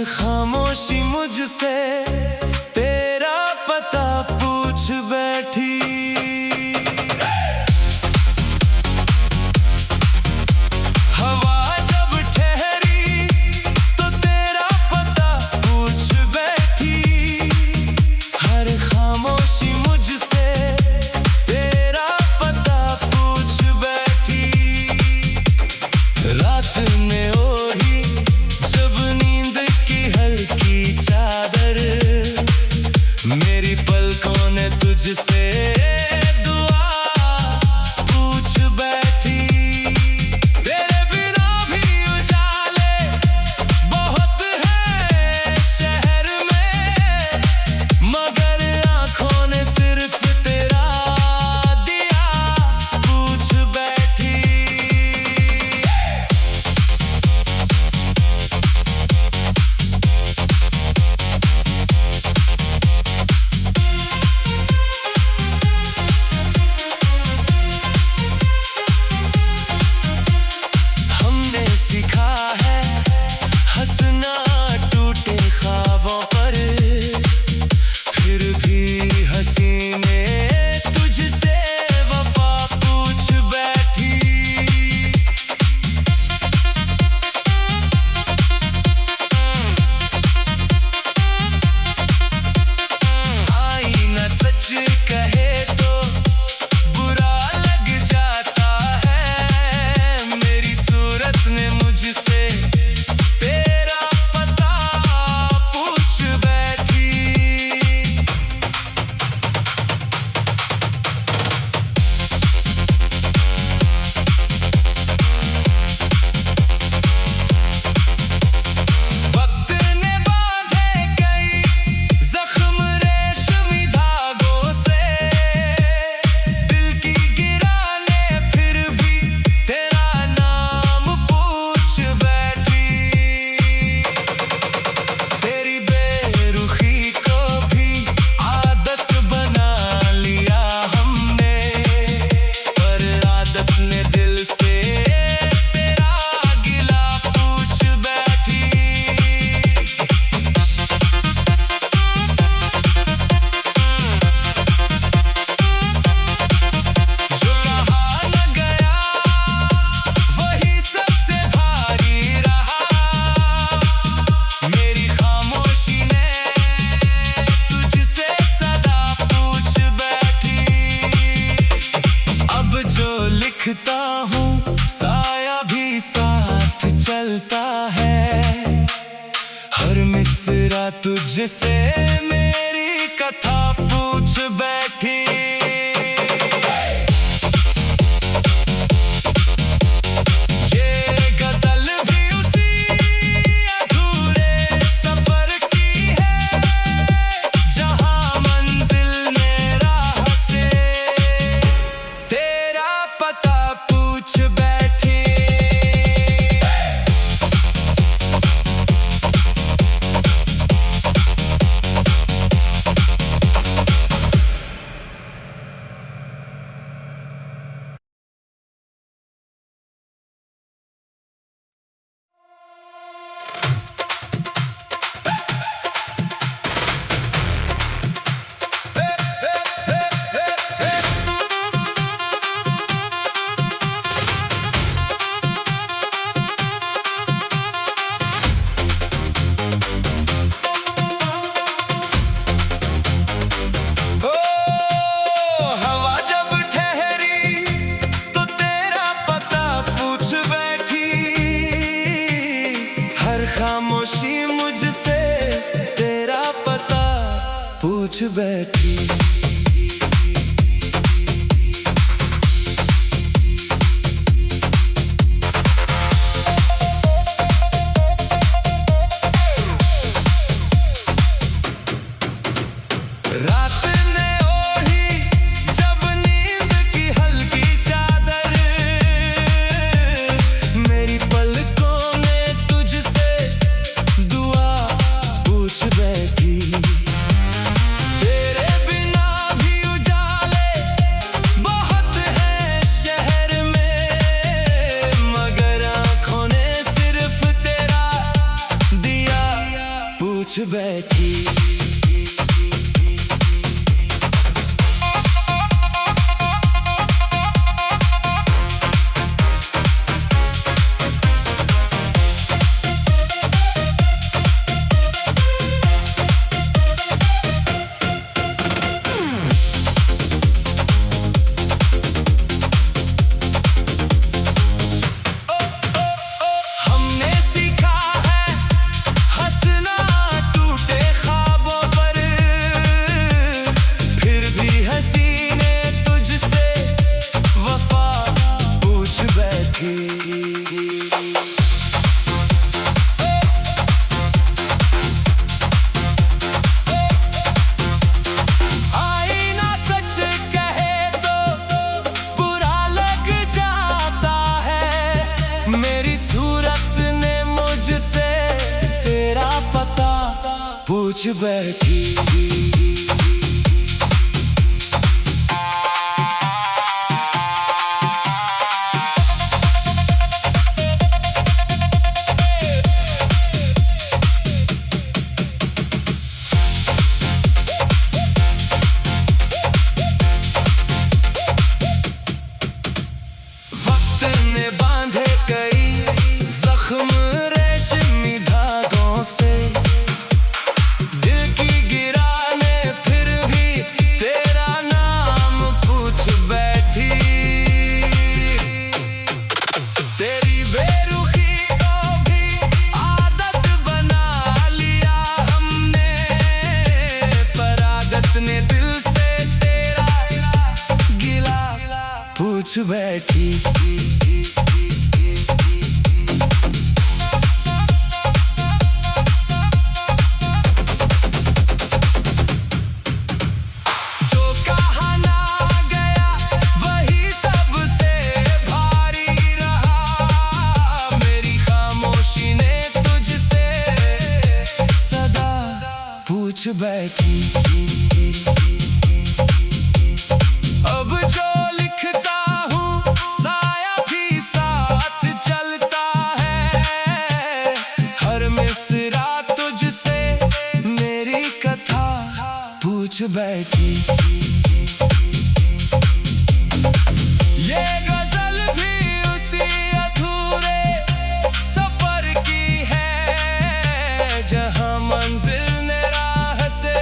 खामोशी मुझसे तेरा पता पूछ बैठी। हवा जब ठहरी तो तेरा पता पूछ बैठी। हर खामोशी मुझसे तेरा पता पूछ बैठी। रात ने ओढ़ी जब नींद की हल्की चादर, मेरी पलकों ने तुझसे दुआ पूछ बैठी। तेरे बिना भी उजाले बहुत है शहर में, मगर आंखों ने सिर्फ तेरा दिया पूछ बैठी। हमने सीखा है हंसना टूटे ख्वाबों पर, फिर भी हंसी ने तुझसे वफा पूछ बैठी। आईना सच कहे तो बुरा लग जाता है, मेरी सूरत ने मुझसे तेरा पता पूछ बैठी। वक्त ने बांधे कई जख्म रेशमी धागों से, दिल की गिराने फिर भी तेरा नाम पूछ बैठी। तेरी बेरुखी को भी आदत बना लिया हमने, पर आदत ने दिल से तेरा गिला पूछ बैठी। जो कहा न गया वही सबसे भारी रहा, मेरी खामोशी ने तुझसे सदा पूछ बैठी। अब जो लिखता हूँ साया भी साथ चलता है, हर मिसरा तुझसे मेरी कथा पूछ बैठी। ये गजल भी उसी अधूरे सफर की है, जहाँ मंजिल ने राह से तेरा पता पूछ बैठी। ओ हवा जब ठहरी तो तेरा पता पूछ बैठी। हर खामोशी मुझसे तेरा पता पूछ बैठी। बैठी। आईना सच कहे तो बुरा लग जाता है। मेरी सूरत ने मुझसे तेरा पता पूछ बैठी। वक्त ने बांधे कई जख्म रेशमी धागों से, दिल की गिराने फिर भी तेरा नाम पूछ बैठी। तेरी बेरुखी को भी आदत बना लिया हमने, पर आदत ने दिल से तेरा गिला पूछ बैठी। जो कहा ना गया वही सबसे भारी रहा। मेरी खामोशी ने तुझसे सदा पूछ बैठी। अब जो लिखता हूँ साया भी साथ चलता है। हर मिसरा तुझसे मेरी कथा पूछ बैठी। ये गजल भी उसी अधूरे सफर की है, जहाँ मंजिल ने राह से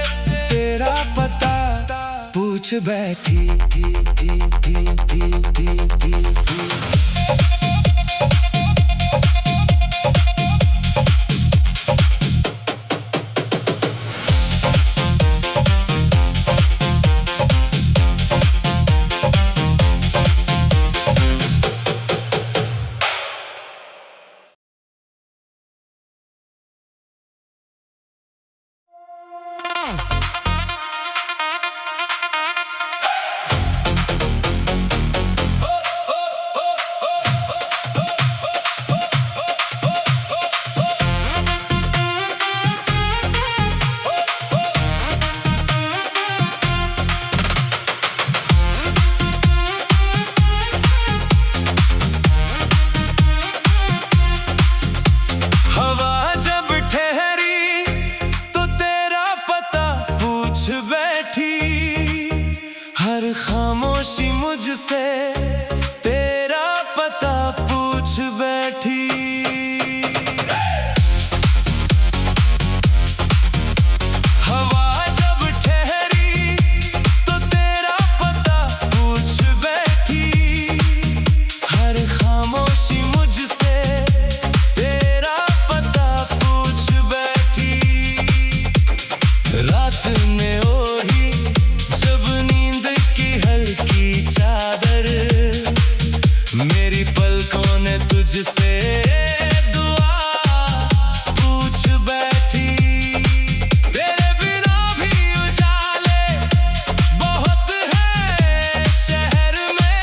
तेरा पता पूछ बैठी। हवा जब ठहरी तो तेरा पता पूछ बैठी। हर खामोशी मुझसे तेरा पता पूछ बैठी। हवा जब ठहरी तो तेरा पता पूछ बैठी। हर खामोशी मुझसे तेरा पता पूछ बैठी। रात ने ओढ़ी जब नींद की हल्की चादर, मेरी पलकों ने तुझसे दुआ पूछ बैठी। तेरे बिना भी उजाले बहुत है शहर में,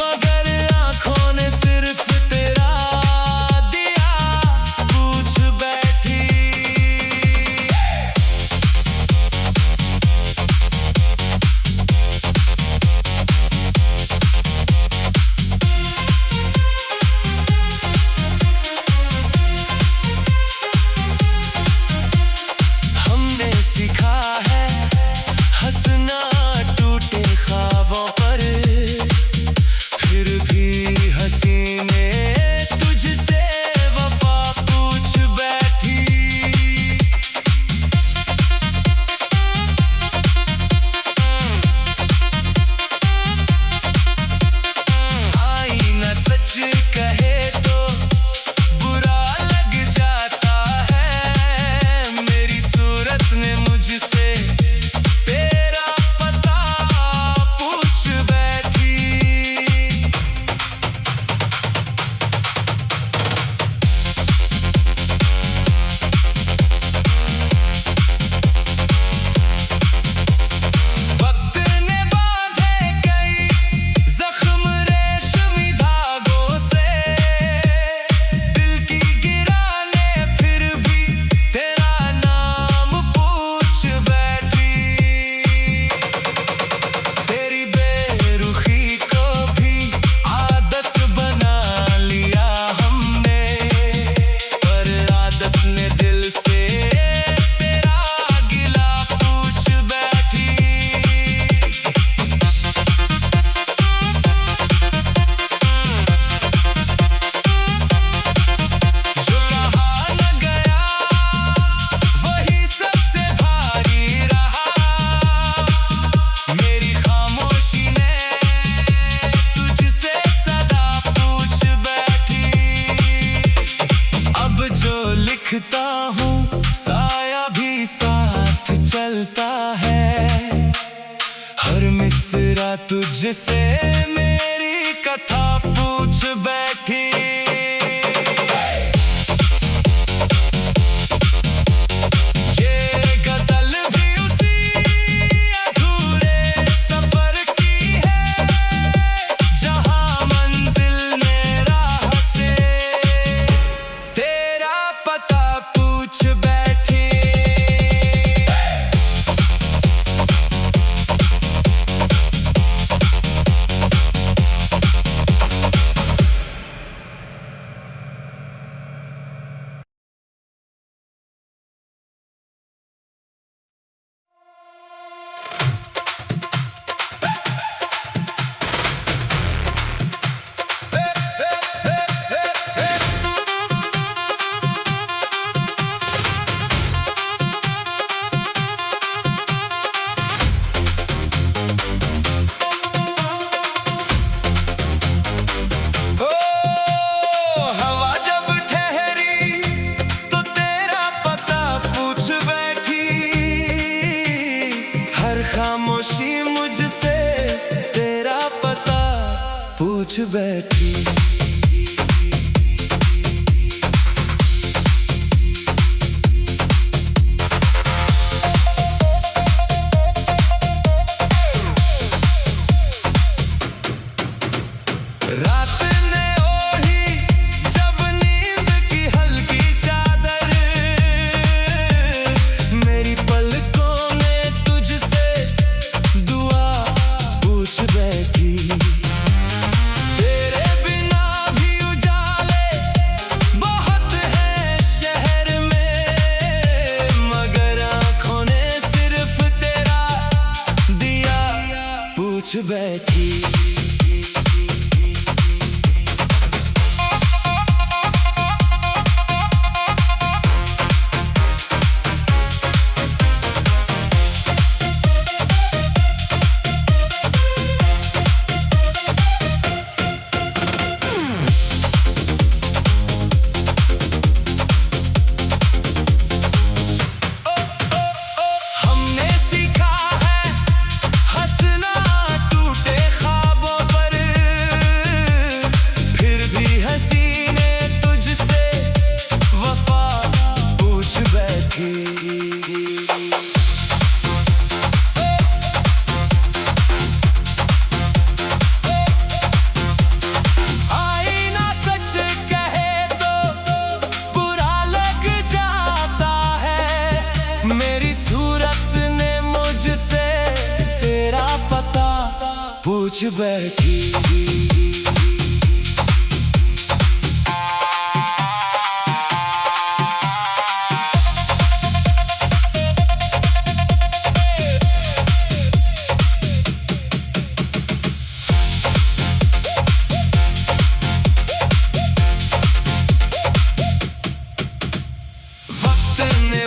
मगर आंखों ने सिर्फ तेरा दिया पूछ बैठी। मुझसे मेरी कथा पूछ बैठी। ये गजल भी उसी अधूरे सफर की है, जहां मंजिल ने राह से तेरा पता पूछ बैठी। खामोशी मुझसे तेरा पता पूछ बैठी। रात ने ओढ़ी जब नींद की हल्की चादर, मेरी पलकों में तुझसे दुआ पूछ बैठी। तेरे बिना भी उजाले बहुत हैं शहर में, मगर आँखों ने सिर्फ तेरा दिया पूछ बैठी। आईना सच कहे तो बुरा लग जाता है, मेरी सूरत ने मुझसे तेरा पता पूछ बैठी।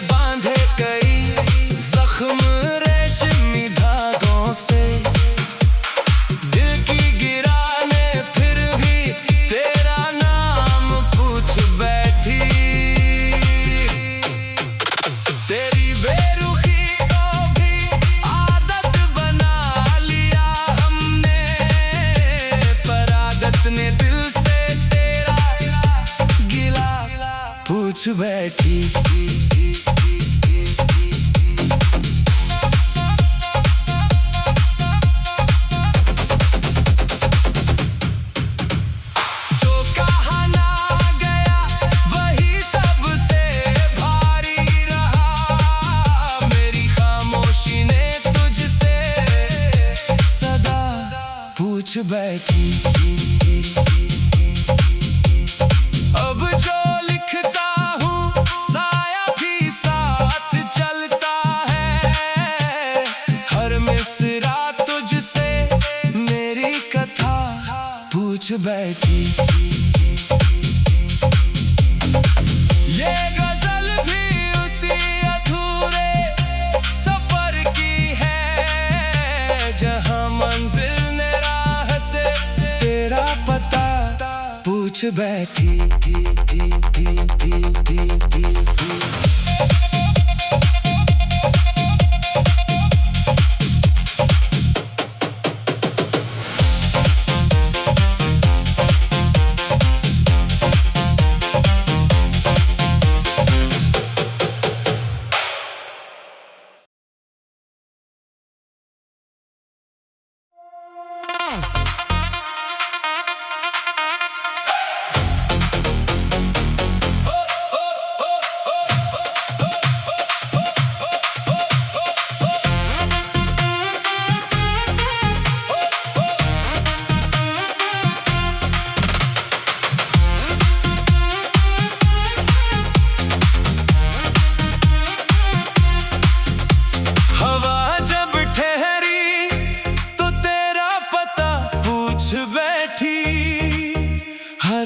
बांधे कई जख्म रेशमी धागों से, दिल की गिराने फिर भी तेरा नाम पूछ बैठी। तेरी बेरुखी को भी आदत बना लिया हमने, पर आदत ने दिल से तेरा गिला पूछ बैठी। पूछ बैठी। अब जो लिखता हूँ साया भी साथ चलता है, हर मिसरा तुझसे मेरी कथा पूछ बैठी। ये गजल भी उसी अधूरे सफर की है, जहां मंजिल ने राह से तेरा पता पूछ बैठी।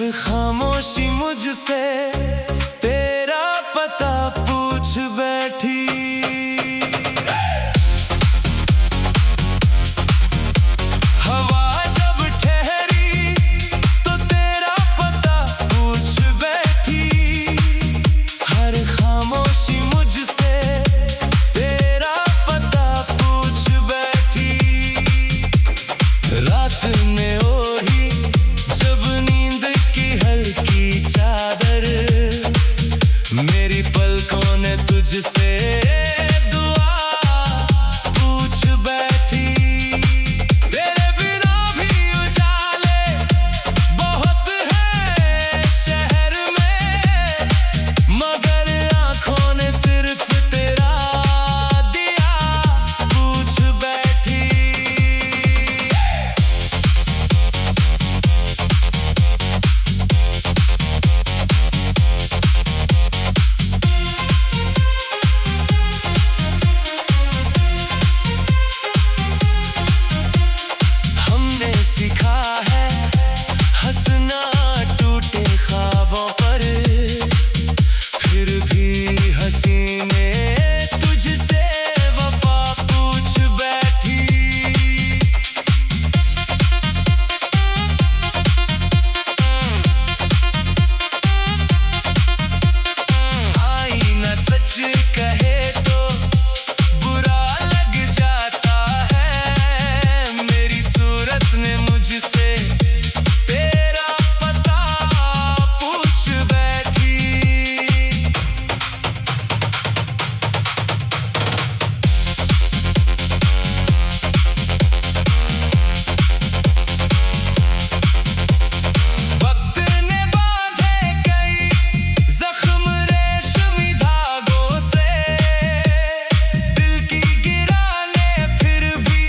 हर खामोशी मुझसे तेरा पता पूछ बैठी। हवा जब ठहरी तो तेरा पता पूछ बैठी। हर खामोशी मुझसे तेरा पता पूछ बैठी। रात ने ओढ़ी जब नींद की हल्की चादर, मेरी पलकों ने तुझसे दुआ पूछ बैठी। तेरे बिना भी उजाले बहुत है शहर में, मगर आंखों ने सिर्फ तेरा दिया पूछ बैठी। हमने सीखा है हंसना टूटे ख्वाबों पर, फिर भी हंसी ने तुझसे वफा पूछ बैठी। आईना सच कहे तो बुरा लग जाता है, मेरी सूरत ने मुझसे तेरा पता पूछ बैठी। वक्त ने बांधे कई जख्म रेशमी धागों से, दिल की गिराने फिर भी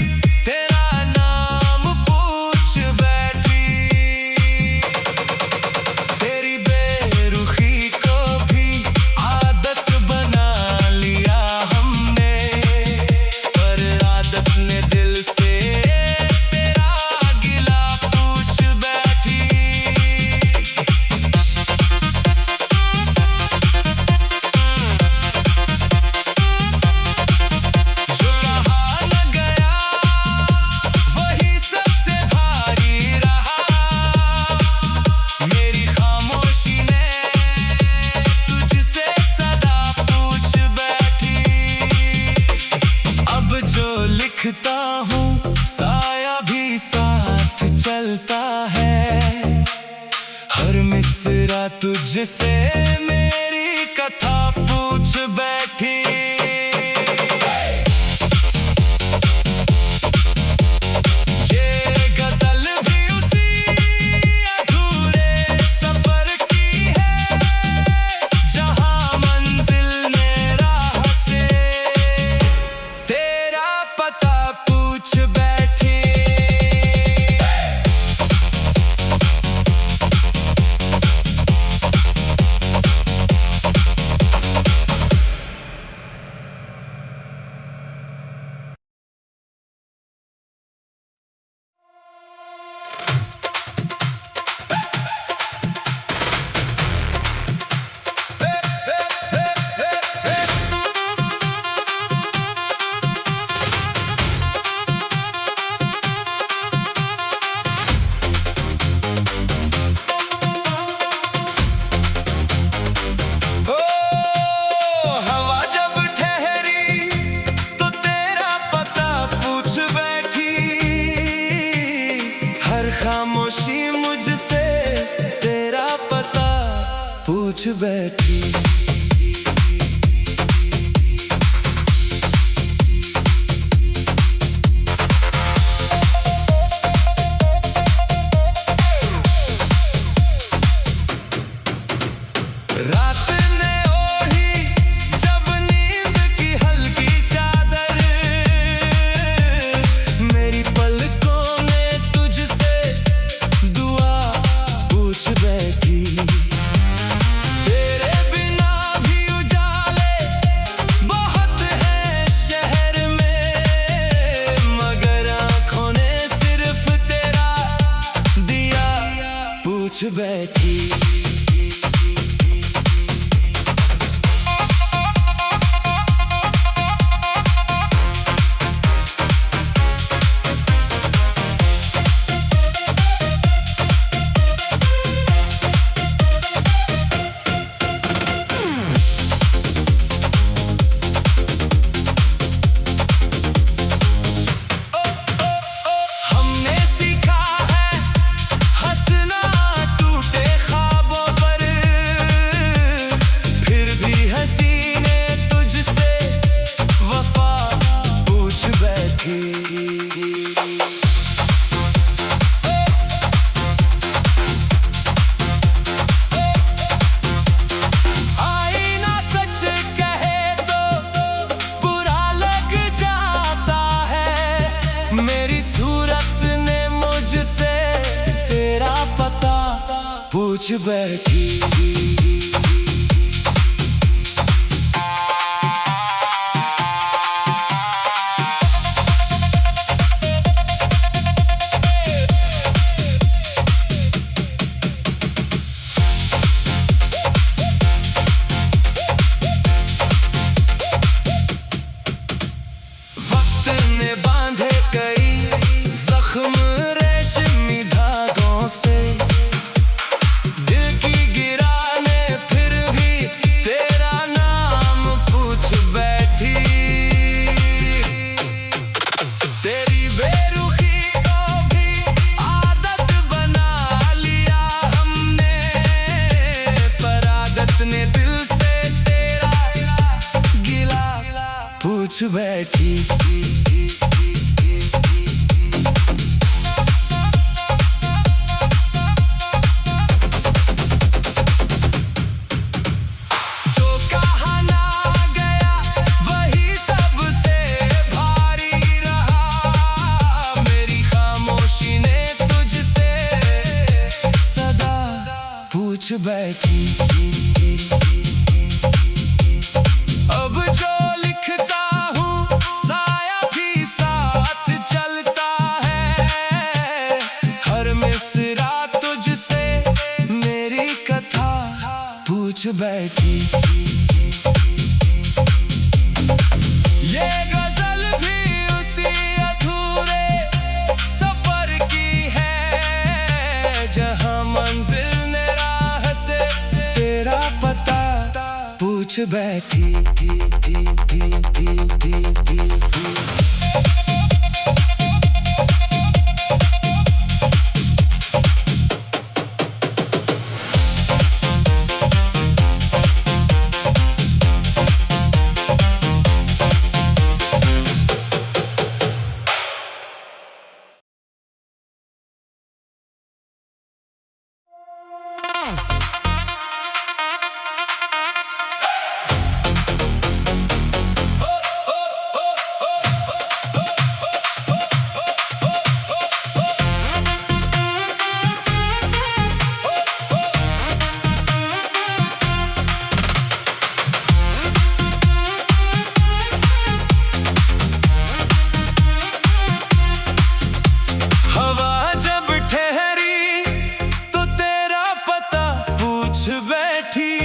तेरा नाम पूछ बैठी। तेरी बेरुखी को भी आदत बना लिया हमने, पर आदत ने दिल से तेरा गिला पूछ बैठी। जो कहा न गया वही सबसे भारी रहा, मेरी खामोशी ने तुझसे सदा पूछ बैठी। अब जो लिखता हूँ साया भी साथ चलता है, हर मिसरा तुझसे मेरी कथा पूछ बैठी। ये गजल भी उसी अधूरे सफर की है, जहां मंजिल ने राह से तेरा पता पूछ बैठी। ओ हवा जब ठहरी तो तेरा पता पूछ बैठी। हर खामोशी मुझसे तेरा पता पूछ बैठी। रात ने ओढ़ी जब नींद की हल्की चादर, मेरी पलकों ने तुझसे दुआ पूछ बैठी। तेरे बिना पूछ बैठी। हमने सीखा है हंसना टूटे ख्वाबों पर, फिर भी हंसी ने तुझसे वफा पूछ बैठी। आईना सच कहे तो बुरा लग जाता है, मेरी सूरत ने मुझसे तेरा पता पूछ बैठी। वक्त ने बांधे कई जख्म रेशमी धागों से, दिल की गिराने फिर भी तेरा नाम पूछ बैठी। तेरी बेरुखी को भी आदत बना लिया हमने, पर आदत ने दिल से तेरा गिला पूछ बैठी। जो कहा ना गया वही सबसे भारी रहा, मेरी खामोशी ने तुझसे सदा पूछ बैठी। अब जो लिखता हूँ साया भी साथ चलता है, हर मिसरा तुझसे मेरी कथा पूछ बैठी। ये गजल भी उसी अधूरे सफर की है, जहाँ मंजिल ने राह से तेरा पता पूछ बैठी। हवा जब ठहरी तो तेरा पता पूछ बैठी,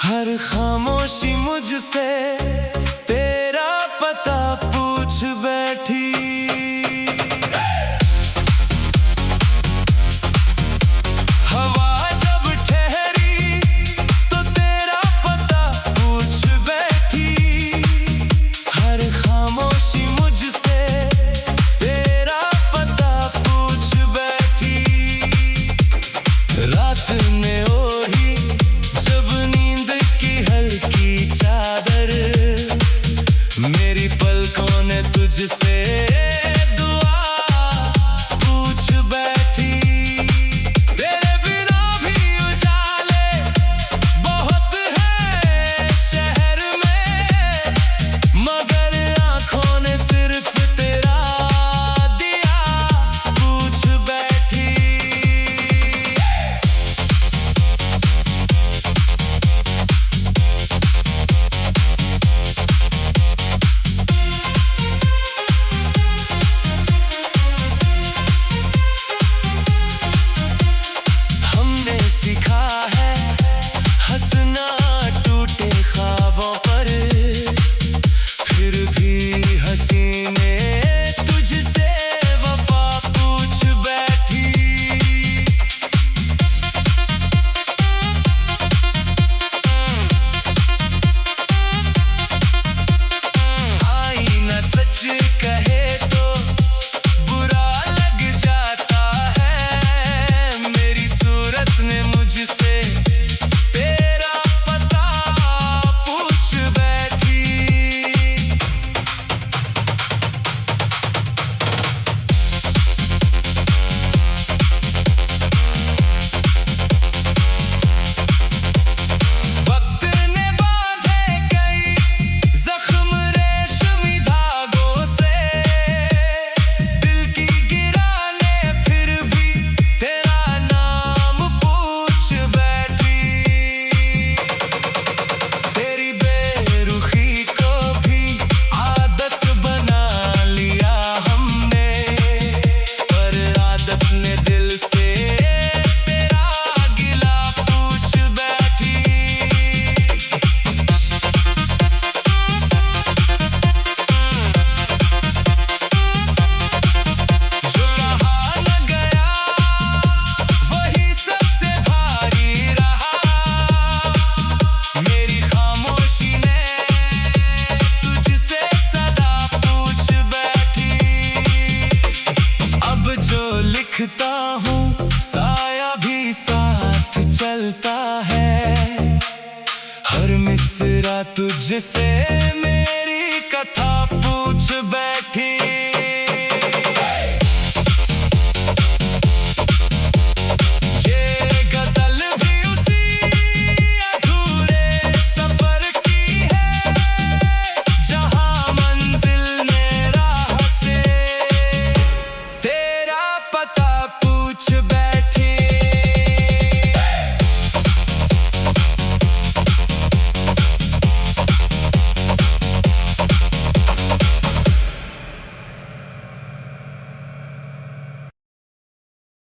हर खामोशी मुझसे तेरा पता पूछ बैठी। हवा जब ठहरी तो तेरा पता पूछ बैठी, हर खामोशी मुझसे तेरा पता पूछ बैठी। रात ने ओढ़ी जब नींद की हल्की चादर, तुझसे